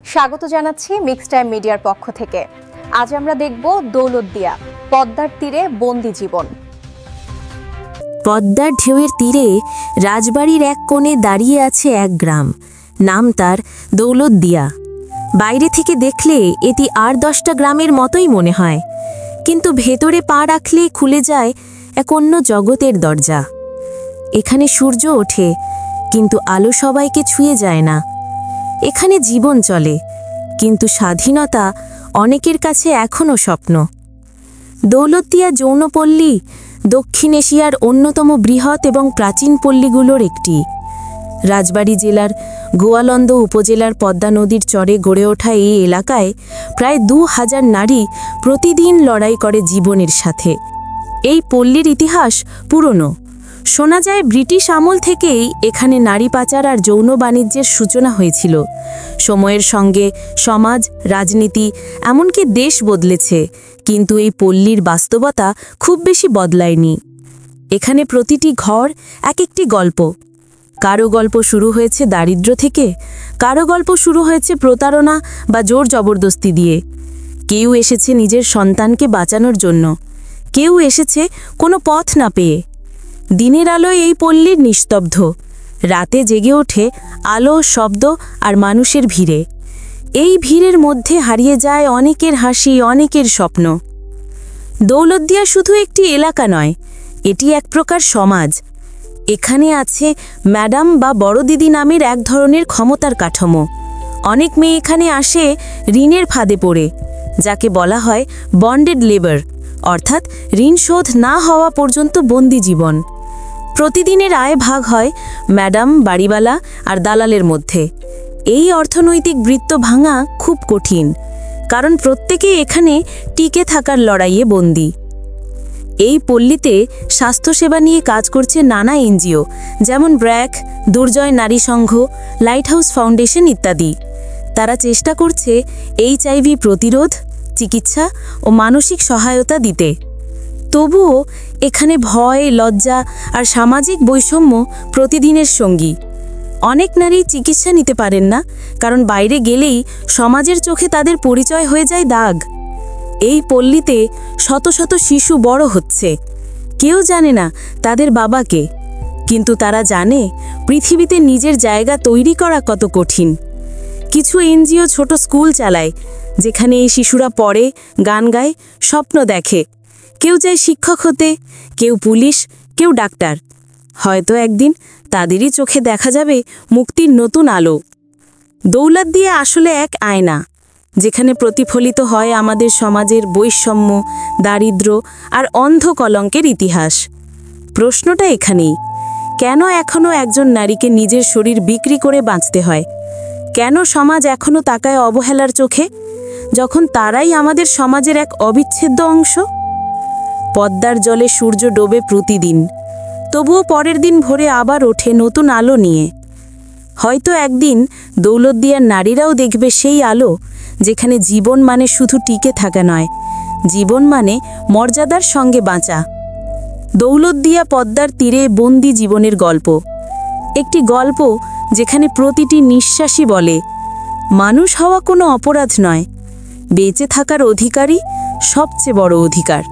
স্বাগত জানাচ্ছি mix time মিডিয়ার পক্ষ থেকে। আজ আমরা দেখব দৌলতদিয়া, পদ্মার তীরে বন্দি জীবন। পদ্মার ঢেউয়ের তীরে রাজবাড়ির এক কোণে দাঁড়িয়ে আছে এক গ্রাম, নাম তার দৌলতদিয়া। বাইরে থেকে দেখলে এটি আর 10টা গ্রামের মতোই মনে হয়, কিন্তু ভেতরে পা রাখলে খুলে যায় এক অন্য জগতের দরজা। এখানে সূর্য ওঠে, কিন্তু আলো সবাইকে ছুঁয়ে যায় না। এখানে জীবন চলে, কিন্তু স্বাধীনতা অনেকের কাছে এখনও স্বপ্ন। দৌলতদিয়া যৌনপল্লী দক্ষিণ এশিয়ার অন্যতম বৃহৎ এবং প্রাচীন পল্লীগুলোর একটি। রাজবাড়ী জেলার গোয়ালন্দ উপজেলার পদ্মা নদীর চরে গড়ে ওঠা এই এলাকায় প্রায় 2000 নারী প্রতিদিন লড়াই করে জীবনের সাথে। এই পল্লীর ইতিহাস পুরনো। শোনা যায় ব্রিটিশ আমল থেকেই এখানে নারী পাচার আর যৌন বাণিজ্যের সূচনা হয়েছিল। সময়ের সঙ্গে সমাজ, রাজনীতি, এমনকি দেশ বদলেছে, কিন্তু এই পল্লীর বাস্তবতা খুব বেশি বদলায়নি। এখানে প্রতিটি ঘর এক একটি গল্প। কারো গল্প শুরু হয়েছে দারিদ্র্য থেকে, কারো গল্প শুরু হয়েছে প্রতারণা বা জোর জবরদস্তি দিয়ে। কেউ এসেছে নিজের সন্তানকে বাঁচানোর জন্য, কেউ এসেছে কোনো পথ না পেয়ে। দিনের আলোয় এই পল্লীর নিস্তব্ধ, রাতে জেগে ওঠে আলো, শব্দ আর মানুষের ভিড়ে। এই ভিড়ের মধ্যে হারিয়ে যায় অনেকের হাসি, অনেকের স্বপ্ন। দৌলতদিয়া শুধু একটি এলাকা নয়, এটি এক প্রকার সমাজ। এখানে আছে ম্যাডাম বা বড় দিদি নামের এক ধরনের ক্ষমতার কাঠামো। অনেক মেয়ে এখানে আসে ঋণের ফাঁদে পড়ে, যাকে বলা হয় বন্ডেড লেবার, অর্থাৎ ঋণ শোধ না হওয়া পর্যন্ত বন্দি জীবন। প্রতিদিনের আয় ভাগ হয় ম্যাডাম, বাড়িওয়ালা আর দালালের মধ্যে। এই অর্থনৈতিক বৃত্ত ভাঙা খুব কঠিন, কারণ প্রত্যেকেই এখানে টিকে থাকার লড়াইয়ে বন্দী। এই পল্লীতে স্বাস্থ্যসেবা নিয়ে কাজ করছে নানা এনজিও, যেমন ব্র্যাক, দুর্জয় নারী সংঘ, লাইটহাউস ফাউন্ডেশন ইত্যাদি। তারা চেষ্টা করছে HIV প্রতিরোধ, চিকিৎসা ও মানসিক সহায়তা দিতে। তবুও এখানে ভয়, লজ্জা আর সামাজিক বৈষম্য প্রতিদিনের সঙ্গী। অনেক নারী চিকিৎসা নিতে পারেন না, কারণ বাইরে গেলেই সমাজের চোখে তাদের পরিচয় হয়ে যায় দাগ। এই পল্লীতে শত শত শিশু বড় হচ্ছে, কেউ জানে না তাদের বাবাকে, কিন্তু তারা জানে পৃথিবীতে নিজের জায়গা তৈরি করা কত কঠিন। কিছু এনজিও ছোট স্কুল চালায়, যেখানে এই শিশুরা পড়ে, গান গায়, স্বপ্ন দেখে। কেউ চায় শিক্ষক হতে, কেউ পুলিশ, কেউ ডাক্তার। হয়তো একদিন তাদেরই চোখে দেখা যাবে মুক্তির নতুন আলো। দৌলতদিয়া আসলে এক আয়না, যেখানে প্রতিফলিত হয় আমাদের সমাজের বৈষম্য, দারিদ্র্য আর অন্ধ কলঙ্কের ইতিহাস। প্রশ্নটা এখানেই, কেন এখনও একজন নারীকে নিজের শরীর বিক্রি করে বাঁচতে হয়? কেন সমাজ এখনও তাকায় অবহেলার চোখে, যখন তারাই আমাদের সমাজের এক অবিচ্ছেদ্য অংশ? পদ্মার জলে সূর্য ডোবে প্রতিদিন, তবুও পরের দিন ভোরে আবার ওঠে নতুন আলো নিয়ে। হয়তো একদিন দৌলতদিয়ার নারীরাও দেখবে সেই আলো, যেখানে জীবন মানে শুধু টিকে থাকা নয়, জীবন মানে মর্যাদার সঙ্গে বাঁচা। দৌলতদিয়া পদ্মার তীরে বন্দি জীবনের গল্প, একটি গল্প যেখানে প্রতিটি নিঃশ্বাসই বলে মানুষ হওয়া কোনো অপরাধ নয়, বেঁচে থাকার অধিকারই সবচেয়ে বড় অধিকার।